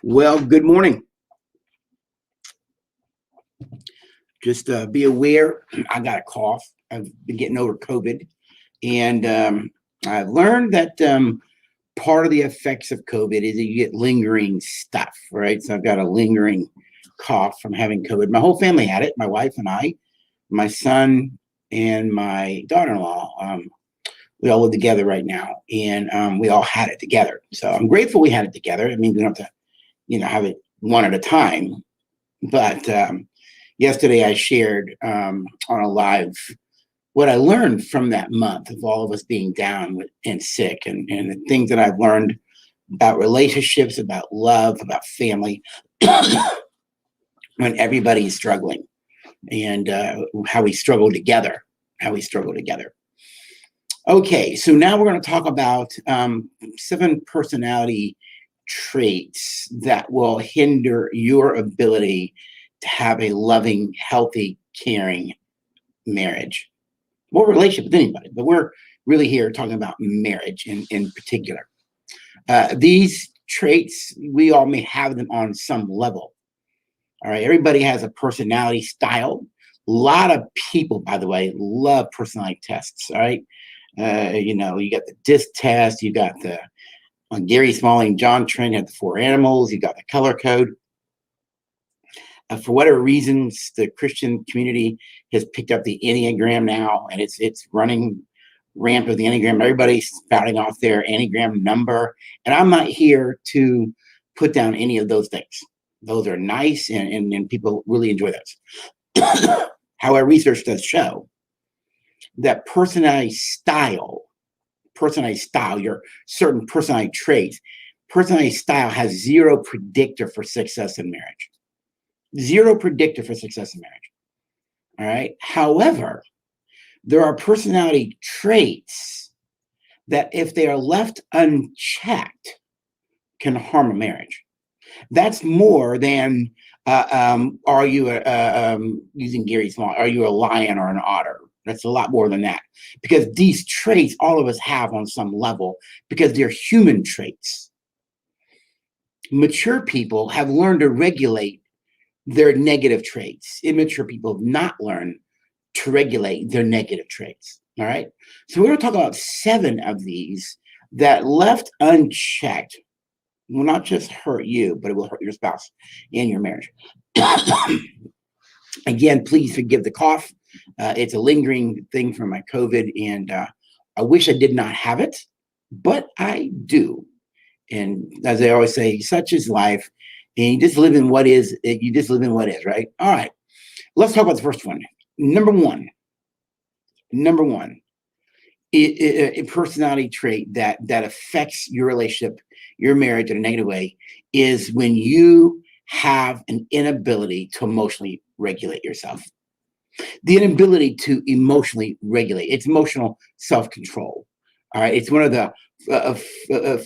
Well, good morning. Just be aware, I got a cough. I've been getting over COVID, and I've learned that part of the effects of COVID is that you get lingering stuff, right? So I've got a lingering cough from having COVID. My whole family had it, my wife and I, my son, and my daughter-in-law. We all live together right now, and we all had it together. So I'm grateful we had it together. I mean, we don't have to, have it one at a time. But yesterday I shared on a live what I learned from that month of all of us being down and sick, and the things that I've learned about relationships, about love, about family, when everybody's struggling, and how we struggle together, Okay, so now we're going to talk about 7 personality traits that will hinder your ability to have a loving, healthy, caring marriage or relationship with anybody. But we're really here talking about marriage in particular. These traits, we all may have them on some level. All right, everybody has a personality style. A lot of people, by the way, love personality tests. All right. You got the DISC test, you got the Gary Smalling, John Trent had the 4 animals, you got the color code. For whatever reasons, the Christian community has picked up the Enneagram now, and it's running rampant with the Enneagram. Everybody's spouting off their Enneagram number, and I'm not here to put down any of those things. Those are nice, and people really enjoy those. However, research does show that personality style, your certain personality traits, personality style has 0 predictor for success in marriage. 0 predictor for success in marriage. All right. However, there are personality traits that, if they are left unchecked, can harm a marriage. That's more than are you using Gary Small? Are you a lion or an otter? That's a lot more than that, because these traits all of us have on some level, because they're human traits. Mature people have learned to regulate their negative traits. Immature people have not learned to regulate their negative traits. All right. So we're going to talk about 7 of these that, left unchecked, will not just hurt you, but it will hurt your spouse and your marriage. Again, please forgive the cough. It's a lingering thing from my COVID, and I wish I did not have it, but I do. And as I always say, such is life, and you just live in what is. You just live in what is, right? All right. Let's talk about the first one. Number one, a personality trait that affects your relationship, your marriage in a negative way, is when you have an inability to emotionally regulate yourself. The inability to emotionally regulate. It's emotional self-control. All right. It's one of the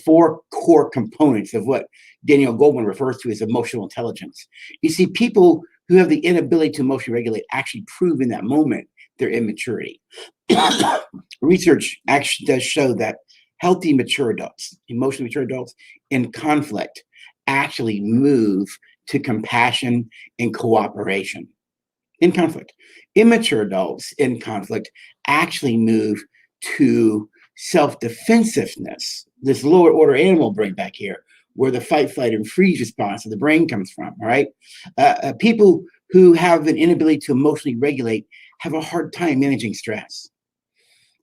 4 core components of what Daniel Goleman refers to as emotional intelligence. You see, people who have the inability to emotionally regulate actually prove in that moment their immaturity. Research actually does show that healthy, mature adults, emotionally mature adults in conflict, actually move to compassion and cooperation in conflict. Immature adults in conflict actually move to self-defensiveness, this lower order animal brain back here, where the fight, flight, and freeze response of the brain comes from. All right. People who have an inability to emotionally regulate have a hard time managing stress.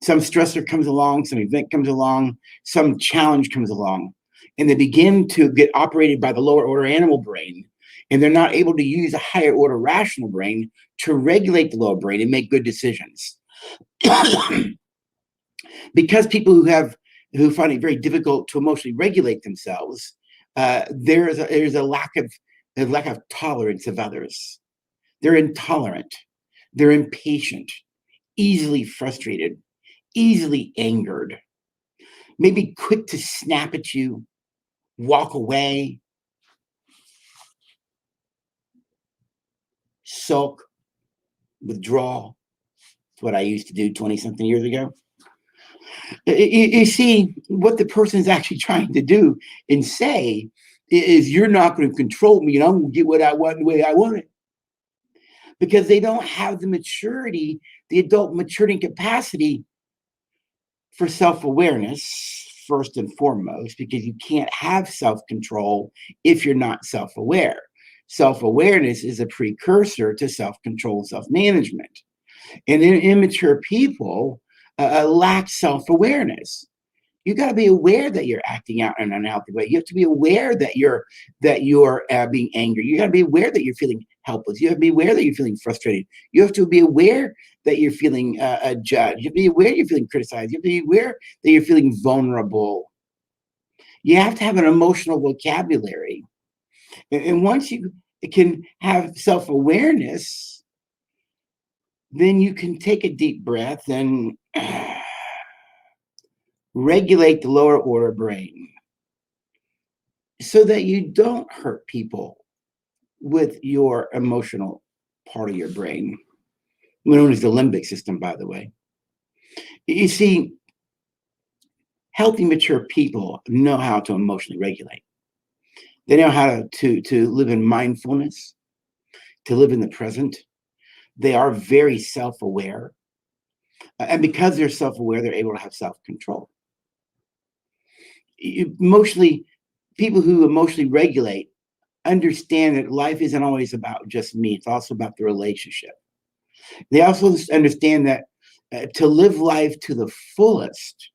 Some stressor comes along, some event comes along, some challenge comes along, and they begin to get operated by the lower order animal brain, and they're not able to use a higher order rational brain to regulate the lower brain and make good decisions. Because people who find it very difficult to emotionally regulate themselves, there's a lack of tolerance of others. They're intolerant, they're impatient, easily frustrated, easily angered, maybe quick to snap at you, walk away, sulk, withdraw. It's what I used to do 20-something years ago. You see, what the person is actually trying to do and say is, you're not going to control me, and I'm going to get what I want the way I want it. Because they don't have the maturity, the adult maturity and capacity for self-awareness, first and foremost, because you can't have self-control if you're not self-aware. Self-awareness is a precursor to self-control, self-management. And immature people lack self-awareness. You got to be aware that you're acting out in an unhealthy way. You have to be aware that you're being angry. You got to be aware that you're feeling helpless. You have to be aware that you're feeling frustrated. You have to be aware that you're feeling judged. You have to be aware you're feeling criticized. You have to be aware that you're feeling vulnerable. You have to have an emotional vocabulary. And once you can have self-awareness, then you can take a deep breath and regulate the lower order brain so that you don't hurt people with your emotional part of your brain, known as the limbic system, by the way. You see, healthy, mature people know how to emotionally regulate. They know how to live in mindfulness, to live in the present. They are very self-aware. And because they're self-aware, they're able to have self-control. Emotionally, people who emotionally regulate understand that life isn't always about just me. It's also about the relationship. They also understand that to live life to the fullest,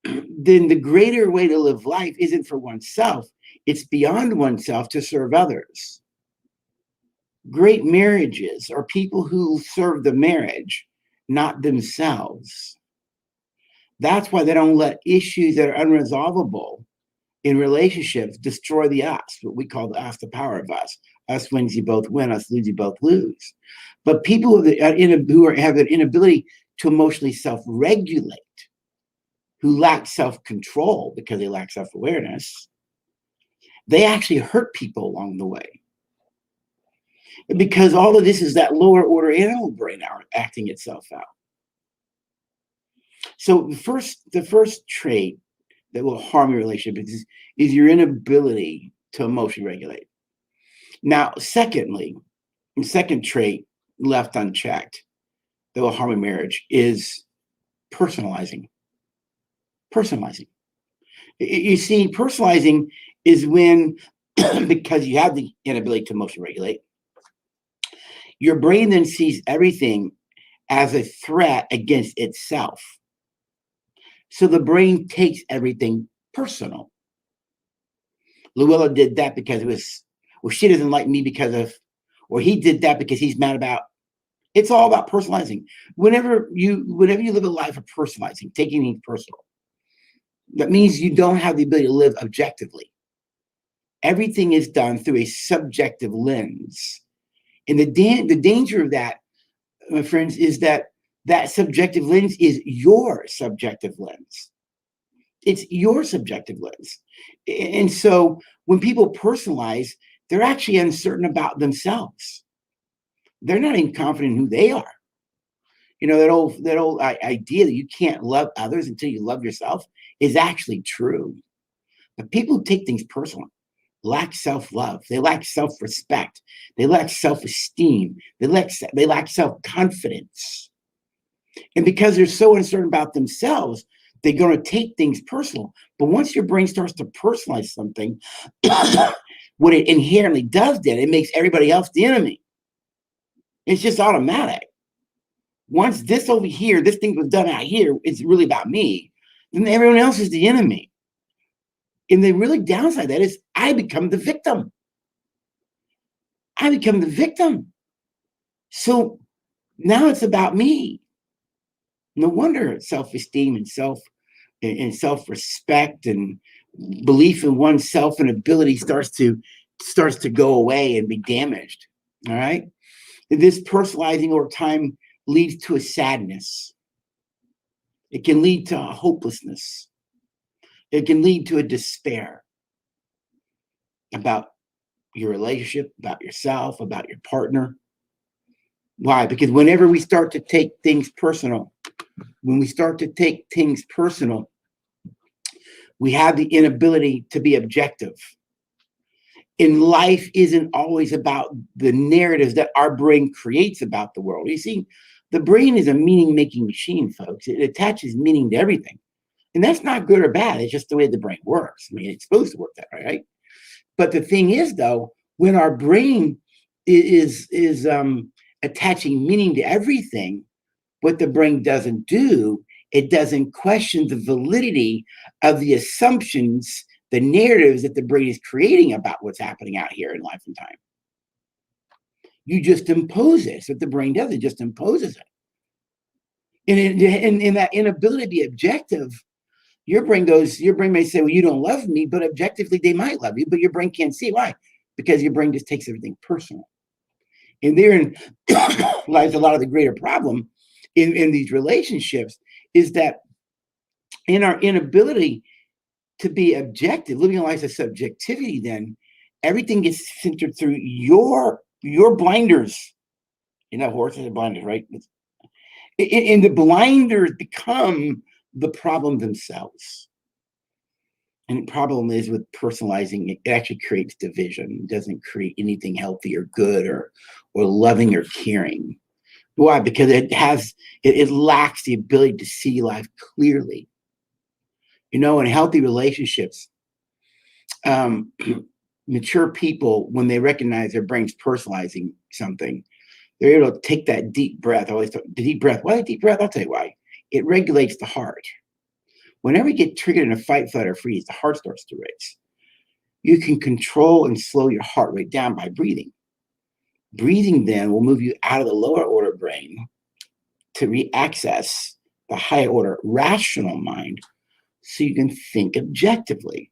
then the greater way to live life isn't for oneself. It's beyond oneself to serve others. Great marriages are people who serve the marriage, not themselves. That's why they don't let issues that are unresolvable in relationships destroy the us, what we call the us, the power of us. Us wins, you both win. Us lose, you both lose. But people who have an inability to emotionally self-regulate, who lack self-control because they lack self-awareness, they actually hurt people along the way. Because all of this is that lower order animal brain acting itself out. So the first trait that will harm your relationship is your inability to emotionally regulate. Now, secondly, the second trait left unchecked that will harm a marriage is personalizing. Personalizing. You see, personalizing is when, because you have the inability to emotionally regulate, your brain then sees everything as a threat against itself. So the brain takes everything personal. Luella did that because it was, well, she doesn't like me because of, or he did that because he's mad about. It's all about personalizing. Whenever you live a life of personalizing, taking things personal, that means you don't have the ability to live objectively. Everything is done through a subjective lens. And the danger of that, my friends, is that subjective lens is your subjective lens. It's your subjective lens. And so when people personalize, they're actually uncertain about themselves. They're not even confident in who they are. You know, that old idea that you can't love others until you love yourself is actually true. But people who take things personal lack self-love. They lack self-respect. They lack self-esteem. They lack self-confidence. And because they're so uncertain about themselves, they're going to take things personal. But once your brain starts to personalize something, what it inherently does then, it makes everybody else the enemy. It's just automatic. Once this over here, this thing was done out here, it's really about me, then everyone else is the enemy. And the really downside of that is I become the victim. I become the victim. So now it's about me. No wonder self-esteem and self-respect and belief in oneself and ability starts to go away and be damaged. All right. And this personalizing over time leads to a sadness. It can lead to a hopelessness. It can lead to a despair about your relationship, about yourself, about your partner. Why? Because whenever we start to take things personal, When we start to take things personal, we have the inability to be objective. And life isn't always about the narratives that our brain creates about the world. You see, the brain is a meaning-making machine, folks. It attaches meaning to everything. And that's not good or bad. It's just the way the brain works. I mean, it's supposed to work that way, right? But the thing is, though, when our brain is attaching meaning to everything, what the brain doesn't do, it doesn't question the validity of the assumptions, the narratives that the brain is creating about what's happening out here in life and time. You just impose it. That's what the brain does. It just imposes it. And in that inability to be objective, your brain may say, well, you don't love me, but objectively they might love you, but your brain can't see. Why? Because your brain just takes everything personal. And therein lies a lot of the greater problem in these relationships, is that in our inability to be objective, living a life of subjectivity, then everything gets filtered through your blinders. You know, horses are blinders, right? And the blinders become the problem themselves. And the problem is with personalizing, it actually creates division. It doesn't create anything healthy or good or loving or caring. Why? Because it lacks the ability to see life clearly. You know, in healthy relationships, mature people, when they recognize their brain's personalizing something, they're able to take that deep breath. The deep breath. Why the deep breath? I'll tell you why. It regulates the heart. Whenever you get triggered in a fight, flight, or freeze, the heart starts to race. You can control and slow your heart rate down by breathing. Breathing then will move you out of the lower order brain to re-access the higher order rational mind, so you can think objectively.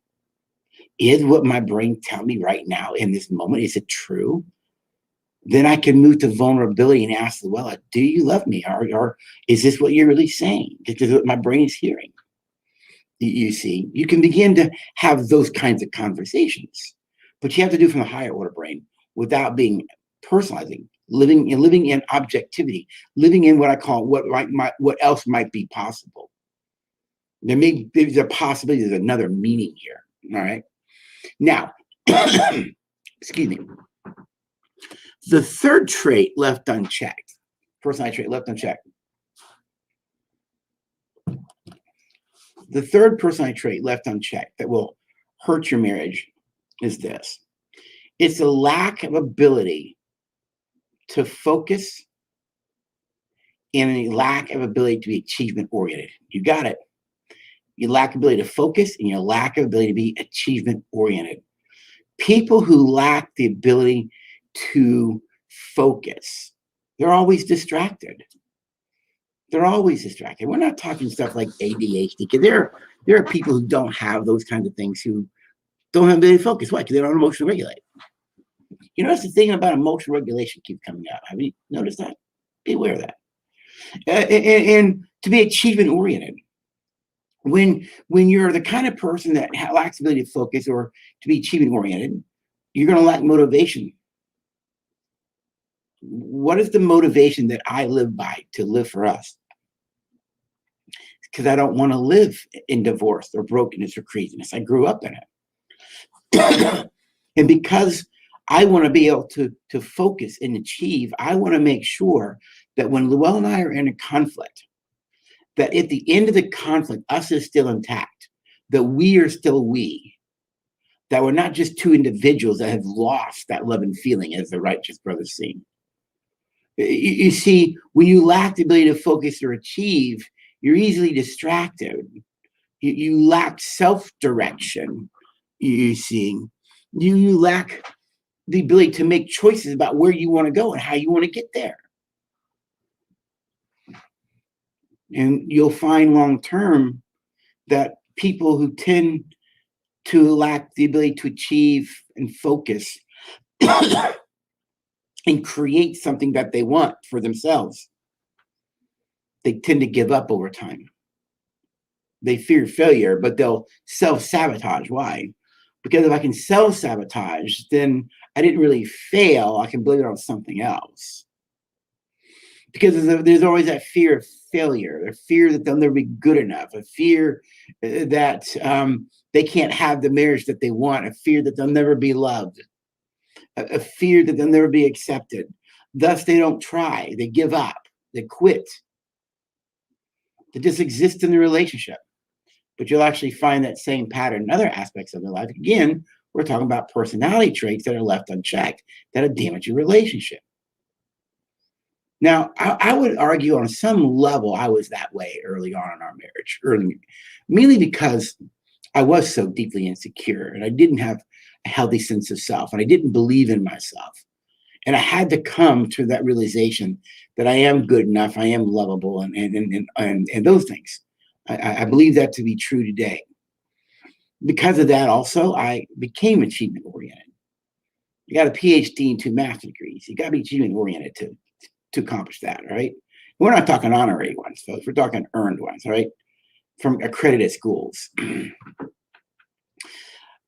Is what my brain telling me right now in this moment, is it true? Then I can move to vulnerability and ask, well, do you love me? Or is this what you're really saying? This is what my brain is hearing. You see, you can begin to have those kinds of conversations, but you have to do it from the higher order brain without being personalizing, living in objectivity, living in what I call what else might be possible. There's a possibility, there's another meaning here. All right. Now, excuse me. The third trait left unchecked, personality trait left unchecked. The third personality trait left unchecked that will hurt your marriage is this. It's a lack of ability to focus and a lack of ability to be achievement oriented. You got it. You lack ability to focus and you lack ability to be achievement oriented. People who lack the ability to focus, they're always distracted. They're always distracted. We're not talking stuff like ADHD, because there are people who don't have those kinds of things, who don't have ability to focus. Why? Because they don't emotionally regulate. You notice the thing about emotional regulation keeps coming out. Have you noticed that? Be aware of that. And to be achievement oriented. When you're the kind of person that lacks ability to focus or to be achievement oriented, you're going to lack motivation. What is the motivation that I live by to live for us? Because I don't want to live in divorce or brokenness or craziness. I grew up in it. And because I want to be able to focus and achieve, I want to make sure that when Luell and I are in a conflict, that at the end of the conflict, us is still intact, that we are still we, that we're not just two individuals that have lost that love and feeling, as the righteous brothers sing. You see, when you lack the ability to focus or achieve, you're easily distracted. You lack self-direction. You see, you lack the ability to make choices about where you want to go and how you want to get there. And you'll find long-term that people who tend to lack the ability to achieve and focus and create something that they want for themselves, they tend to give up over time. They fear failure, but they'll self-sabotage. Why? Because if I can self-sabotage, then I didn't really fail. I can blame it on something else. because there's always that fear of failure, a fear that they'll never be good enough, a fear that they can't have the marriage that they want, a fear that they'll never be loved, a fear that they'll never be accepted. Thus, they don't try, they give up, they quit, they just exist in the relationship. But you'll actually find that same pattern in other aspects of their life. Again, we're talking about personality traits that are left unchecked that have damaged your relationship. Now, I would argue on some level I was that way early on in our marriage, mainly because I was so deeply insecure and I didn't have a healthy sense of self and I didn't believe in myself. And I had to come to that realization that I am good enough, I am lovable, and those things. I believe that to be true today. Because of that, also, I became achievement oriented. You got a PhD and 2 master's degrees. You got to be achievement oriented to accomplish that, right? We're not talking honorary ones, folks. We're talking earned ones, right? From accredited schools.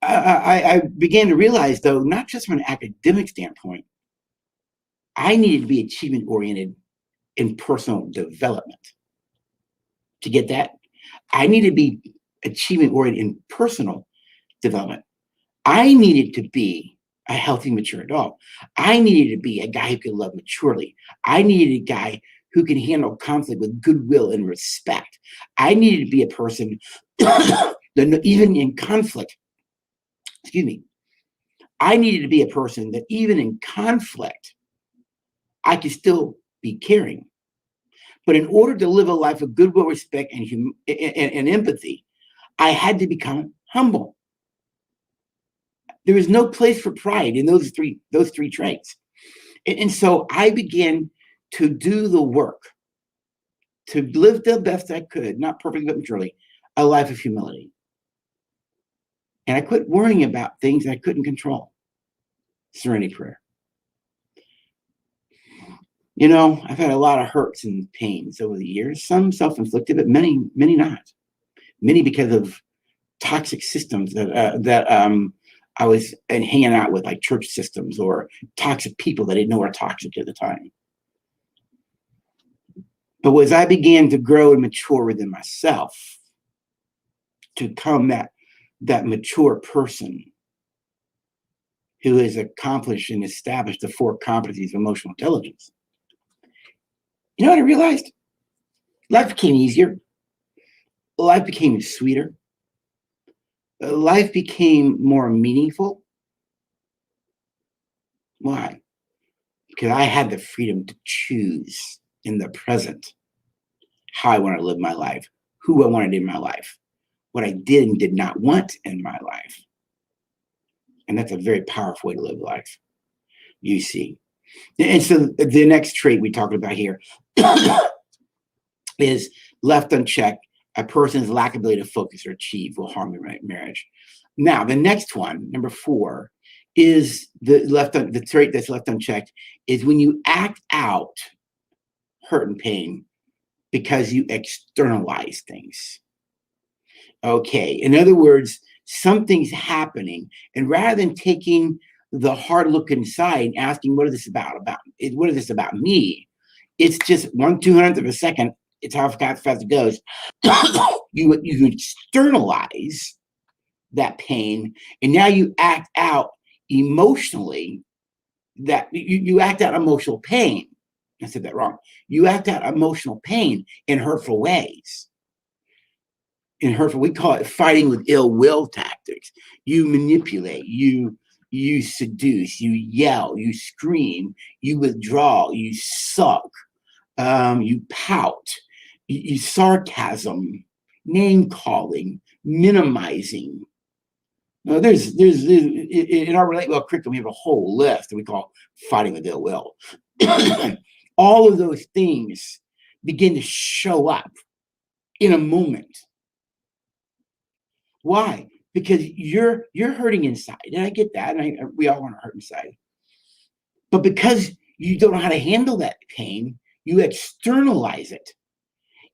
I began to realize, though, not just from an academic standpoint, I needed to be achievement oriented in personal development. To get that, I needed to be achievement oriented in personal development. I needed to be a healthy, mature adult. I needed to be a guy who could love maturely. I needed a guy who can handle conflict with goodwill and respect. I needed to be a person that even in conflict, excuse me, I needed to be a person that even in conflict, I could still be caring. But in order to live a life of goodwill, respect, and empathy, I had to become humble. There was no place for pride in those three traits. And so I began to do the work to live the best I could, not perfectly, but maturely, a life of humility. And I quit worrying about things I couldn't control. Serenity prayer. You know, I've had a lot of hurts and pains over the years, some self-inflicted, but many not. Many because of toxic systems that I was hanging out with, like church systems or toxic people that I didn't know were toxic at the time. But as I began to grow and mature within myself, to become that mature person who has accomplished and established the 4 competencies of emotional intelligence, you know what I realized? Life became easier. Life became sweeter. Life became more meaningful. Why? Because I had the freedom to choose in the present how I want to live my life, who I wanted in my life, what I did and did not want in my life. And that's a very powerful way to live life, you see. And so the next trait we talked about here is left unchecked. A person's lack of ability to focus or achieve will harm your marriage. Now, the next one, number 4, is the trait that's left unchecked is when you act out hurt and pain because you externalize things. Okay, in other words, something's happening, and rather than taking the hard look inside and asking, what is this about? What is this about me? It's just 1/200th of a second. It's how fast it goes. you externalize that pain, and now you act out emotionally. That you act out emotional pain. I said that wrong. You act out emotional pain in hurtful ways. We call it fighting with ill will tactics. You manipulate, you seduce, you yell, you scream, you withdraw, you suck, you pout, you sarcasm, name calling, minimizing. Now, there's in our curriculum, we have a whole list that we call fighting with ill will. All of those things begin to show up in a moment. Why? Because you're hurting inside, and I get that, and we all want to hurt inside. But because you don't know how to handle that pain, you externalize it,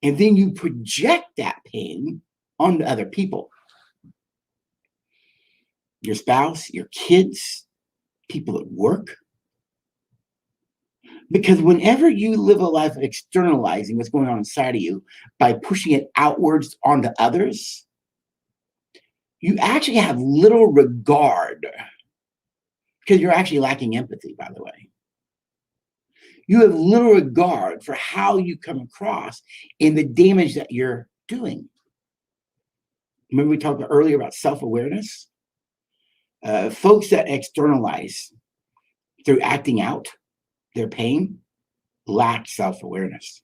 and then you project that pain onto other people. Your spouse, your kids, people at work. Because whenever you live a life of externalizing what's going on inside of you by pushing it outwards onto others, you actually have little regard, because you're actually lacking empathy, by the way. You have little regard for how you come across in the damage that you're doing. Remember we talked earlier about self-awareness? Folks that externalize through acting out their pain lack self-awareness.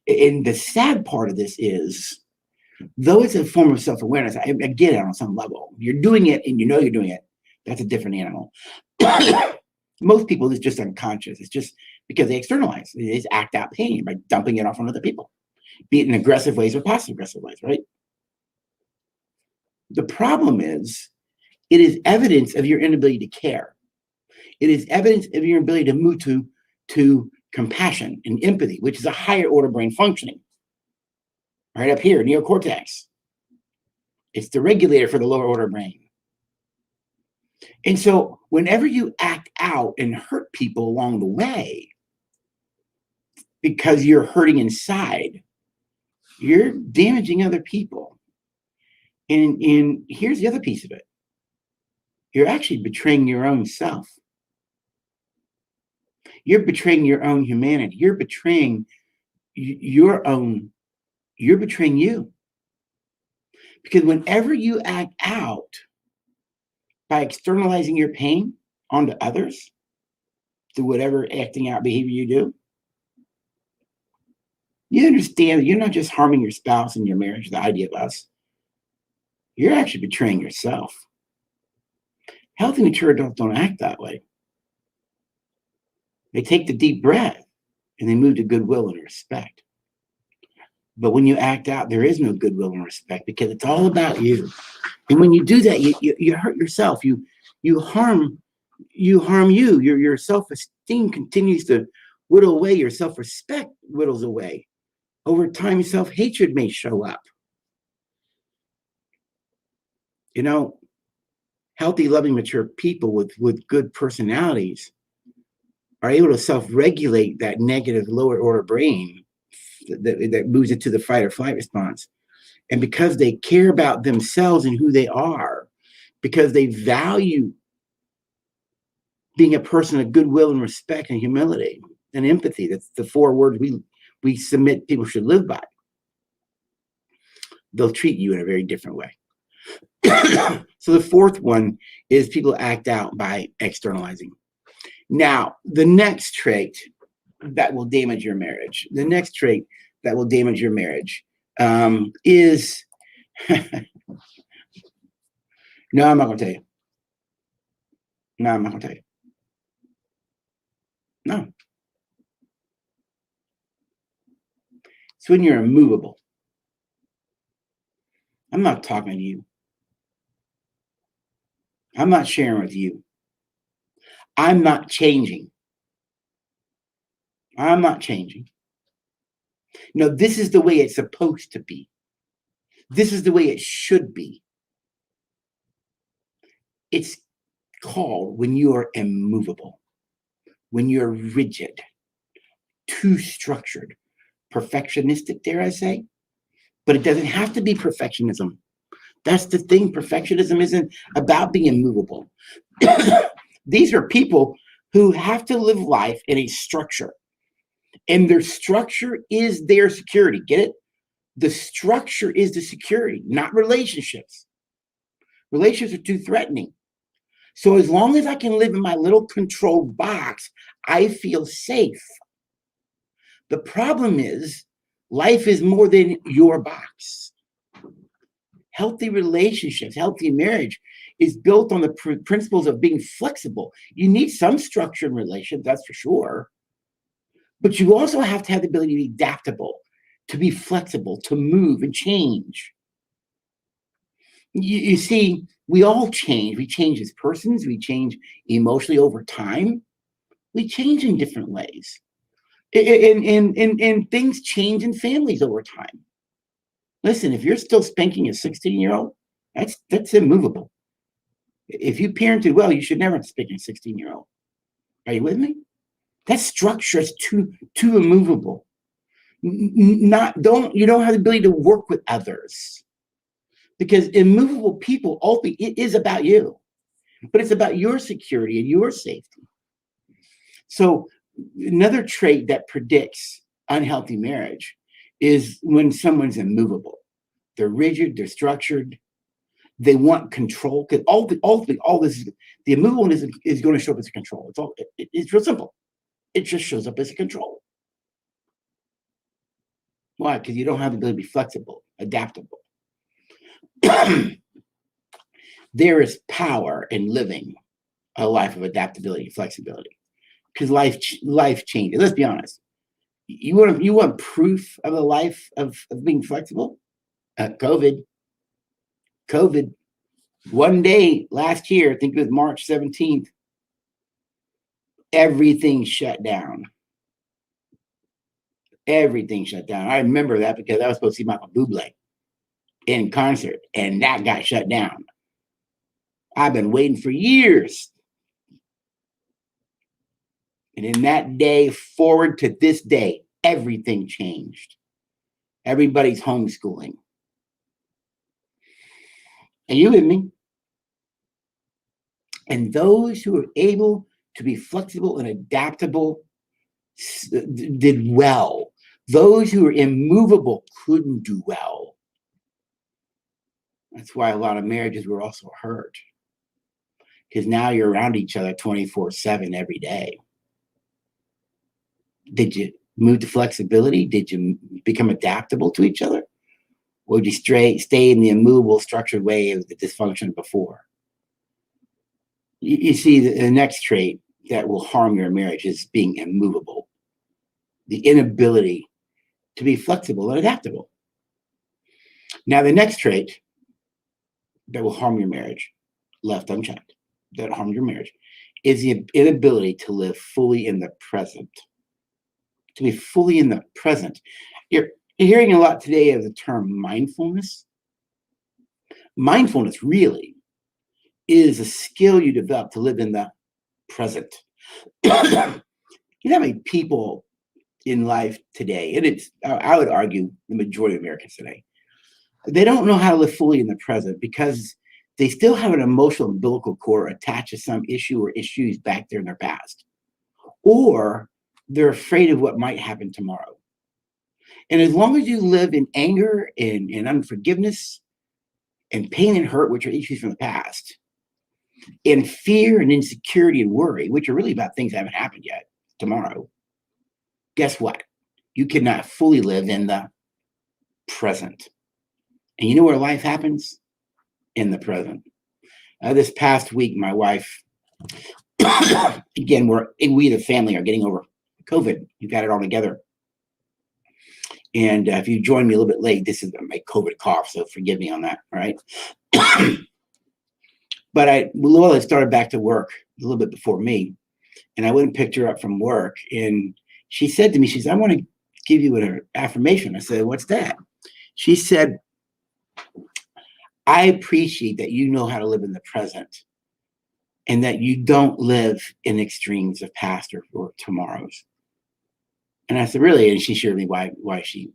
And the sad part of this is, though it's a form of self-awareness, I get it on some level. You're doing it and you know you're doing it. That's a different animal. Most people, it's just unconscious. It's just because they externalize. They just act out pain by dumping it off on other people, be it in aggressive ways or passive aggressive ways, right? The problem is, it is evidence of your inability to care. It is evidence of your ability to move to compassion and empathy, which is a higher order brain functioning. Right up here, neocortex. It's the regulator for the lower order brain. And so whenever you act out and hurt people along the way, because you're hurting inside, you're damaging other people. And here's the other piece of it. You're actually betraying your own self. You're betraying your own humanity. You're betraying you're betraying you. Because whenever you act out by externalizing your pain onto others through whatever acting out behavior you do, you understand that you're not just harming your spouse and your marriage, the idea of us. You're actually betraying yourself. Healthy, mature adults don't act that way. They take the deep breath and they move to goodwill and respect. But when you act out, there is no goodwill and respect, because it's all about you. And when you do that, you hurt yourself. You harm you. Your self-esteem continues to whittle away. Your self-respect whittles away. Over time, self-hatred may show up. You know, healthy, loving, mature people with good personalities are able to self-regulate that negative lower order brain that moves it to the fight or flight response. And because they care about themselves and who they are, because they value being a person of goodwill and respect and humility and empathy, that's the 4 words we submit people should live by, they'll treat you in a very different way. So the 4th one is people act out by externalizing. Now, the next trait that will damage your marriage, is no, I'm not going to tell you. No. It's when you're immovable. I'm not talking to you. I'm not sharing with you. I'm not changing. No, this is the way it's supposed to be. This is the way it should be. It's called when you are immovable, when you're rigid, too structured, perfectionistic, dare I say? But it doesn't have to be perfectionism. That's the thing. Perfectionism isn't about being immovable. These are people who have to live life in a structure. And their structure is their security. Get it? The structure is the security, not relationships. Relationships are too threatening. So as long as I can live in my little controlled box, I feel safe. The problem is, life is more than your box. Healthy relationships, healthy marriage is built on the principles of being flexible. You need some structure in relations, that's for sure. But you also have to have the ability to be adaptable, to be flexible, to move and change. You see, we all change. We change as persons. We change emotionally over time. We change in different ways. And things change in families over time. Listen, if you're still spanking a 16-year-old, that's immovable. If you parented well, you should never spank a 16-year-old. Are you with me? That structure is too immovable. You don't have the ability to work with others, because immovable people, ultimately, it is about you, but it's about your security and your safety. So another trait that predicts unhealthy marriage is when someone's immovable. They're rigid, they're structured, they want control, because ultimately all this is, the immovableness is going to show up as control. It's real simple. It just shows up as a control. Why? Because you don't have the ability to be flexible, adaptable. There is power in living a life of adaptability and flexibility, because life changes. Let's be honest. You want proof of a life of being flexible? COVID. One day last year, I think it was March 17th, everything shut down. Everything shut down. I remember that because I was supposed to see Michael Bublé in concert, and that got shut down. I've been waiting for years. And in that day forward to this day, everything changed. Everybody's homeschooling. Are you with me? And those who are able to be flexible and adaptable did well. Those who are immovable couldn't do well. That's why a lot of marriages were also hurt, because now you're around each other 24/7 every day. Did you move to flexibility? Did you become adaptable to each other? Or did you stay in the immovable, structured way of the dysfunction before? You see, the next trait that will harm your marriage is being immovable, the inability to be flexible and adaptable. Now, the next trait that will harm your marriage, left unchecked, that harm your marriage, is the inability to live fully in the present. To be fully in the present. You're hearing a lot today of the term mindfulness. Mindfulness really is a skill you develop to live in the present. You know how many people in life today, and I would argue the majority of Americans today, they don't know how to live fully in the present because they still have an emotional umbilical cord attached to some issue or issues back there in their past. Or they're afraid of what might happen tomorrow. And as long as you live in anger and unforgiveness and pain and hurt, which are issues from the past, and fear and insecurity and worry, which are really about things that haven't happened yet tomorrow, guess what? You cannot fully live in the present. And you know where life happens? In the present. This past week, my wife, again, we the family are getting over COVID. You got it all together. And if you join me a little bit late, this is my COVID cough, so forgive me on that, all right? But Lola started back to work a little bit before me, and I went and picked her up from work, and she said to me, she said, I want to give you an affirmation. I said, what's that? She said, I appreciate that you know how to live in the present and that you don't live in extremes of past or tomorrows. And I said, really? And she shared me why she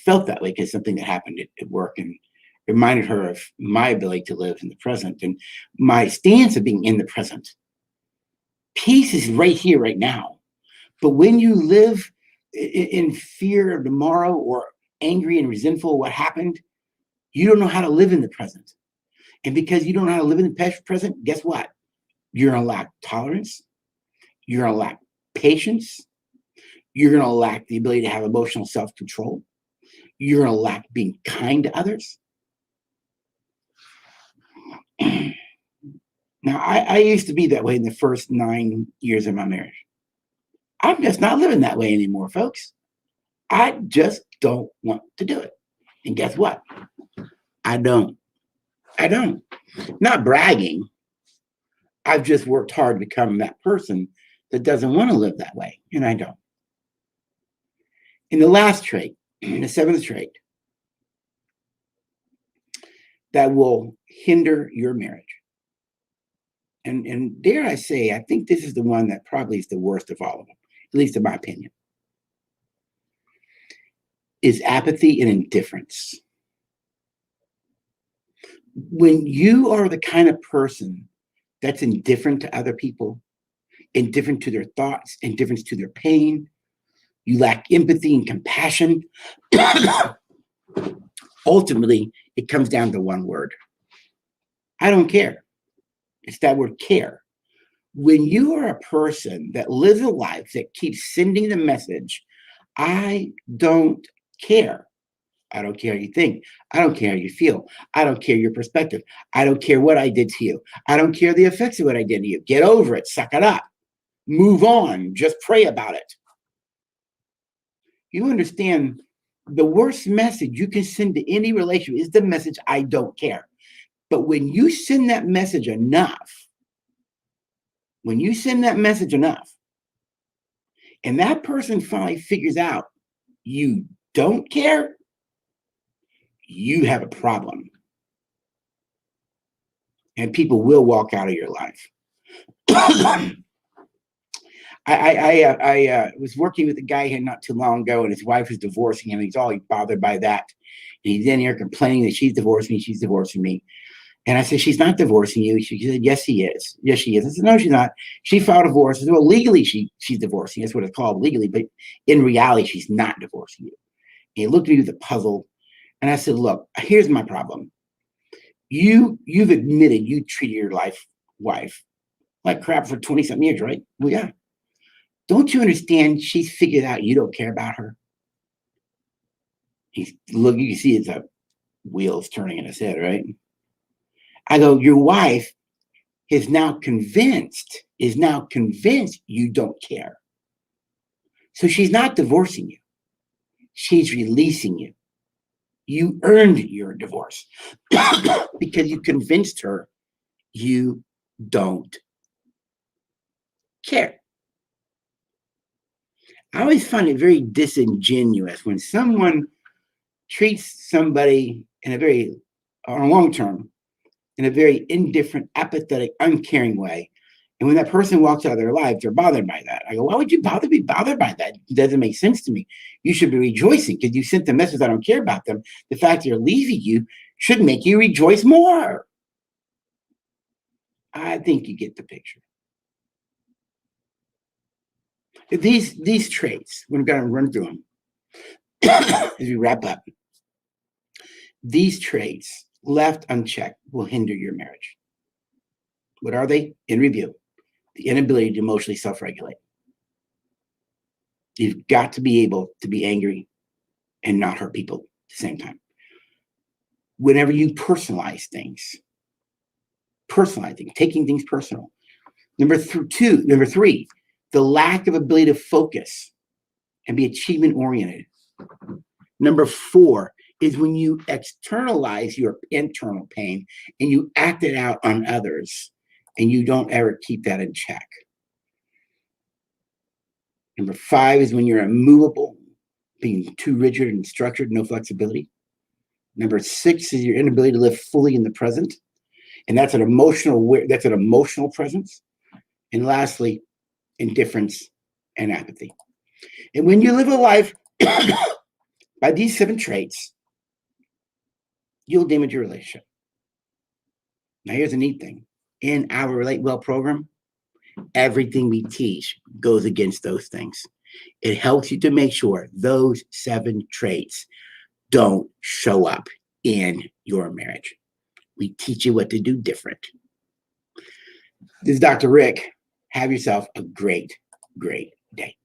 felt that way, because something that happened at work and reminded her of my ability to live in the present and my stance of being in the present. Peace is right here, right now. But when you live in fear of tomorrow or angry and resentful of what happened, you don't know how to live in the present. And because you don't know how to live in the present, guess what? You're going to lack tolerance. You're going to lack patience. You're going to lack the ability to have emotional self-control. You're going to lack being kind to others. Now, I used to be that way in the first 9 years of my marriage. I'm just not living that way anymore, folks. I just don't want to do it. And guess what? I don't. Not bragging. I've just worked hard to become that person that doesn't want to live that way, and I don't. In the last trait, the seventh trait, that will hinder your marriage. And dare I say, I think this is the one that probably is the worst of all of them. at least in my opinion, is apathy and indifference. When you are the kind of person that's indifferent to other people, indifferent to their thoughts, indifferent to their pain, you lack empathy and compassion, ultimately, it comes down to one word. I don't care. It's that word care. When you are a person that lives a life that keeps sending the message, I don't care. I don't care how you think. I don't care how you feel. I don't care your perspective. I don't care what I did to you. I don't care the effects of what I did to you. Get over it. Suck it up. Move on. Just pray about it. You understand the worst message you can send to any relationship is the message, I don't care. But when you send that message enough, and that person finally figures out you don't care, you have a problem. And people will walk out of your life. I was working with a guy here not too long ago, and his wife was divorcing him. He's all bothered by that. And he's in here complaining that she's divorcing me. And I said, she's not divorcing you. She said, yes, he is. Yes, she is. I said, no, she's not. She filed a divorce. I said, well, legally, she's divorcing. That's what it's called legally. But in reality, she's not divorcing you. And he looked at me with a puzzle. And I said, look, here's my problem. You've admitted you treated your wife like crap for 20-something years, right? Well, yeah. Don't you understand she's figured out you don't care about her? You can see it's a wheels turning in his head, right? I go, your wife is now convinced you don't care. So she's not divorcing you. She's releasing you. You earned your divorce because you convinced her you don't care. I always find it very disingenuous when someone treats somebody on a long term, in a very indifferent, apathetic, uncaring way. And when that person walks out of their life, they're bothered by that. I go, why would you be bothered by that? It doesn't make sense to me. You should be rejoicing because you sent the message, I don't care about them. The fact they're leaving you should make you rejoice more. I think you get the picture. These traits, we're going to run through them as we wrap up. These traits, left unchecked, will hinder your marriage. What are they? In review, the inability to emotionally self-regulate. You've got to be able to be angry and not hurt people at the same time. Whenever you personalize things, taking things personal. Number three, the lack of ability to focus and be achievement oriented. Number 4 is when you externalize your internal pain and you act it out on others and you don't ever keep that in check. Number 5 is when you're immovable, being too rigid and structured, no flexibility. Number 6 is your inability to live fully in the present. And that's an emotional presence. And lastly, indifference and apathy. And when you live a life by these 7 traits, you'll damage your relationship. Now, here's the neat thing. In our Relate Well program, everything we teach goes against those things. It helps you to make sure those 7 traits don't show up in your marriage. We teach you what to do different. This is Dr. Rick. Have yourself a great, great day.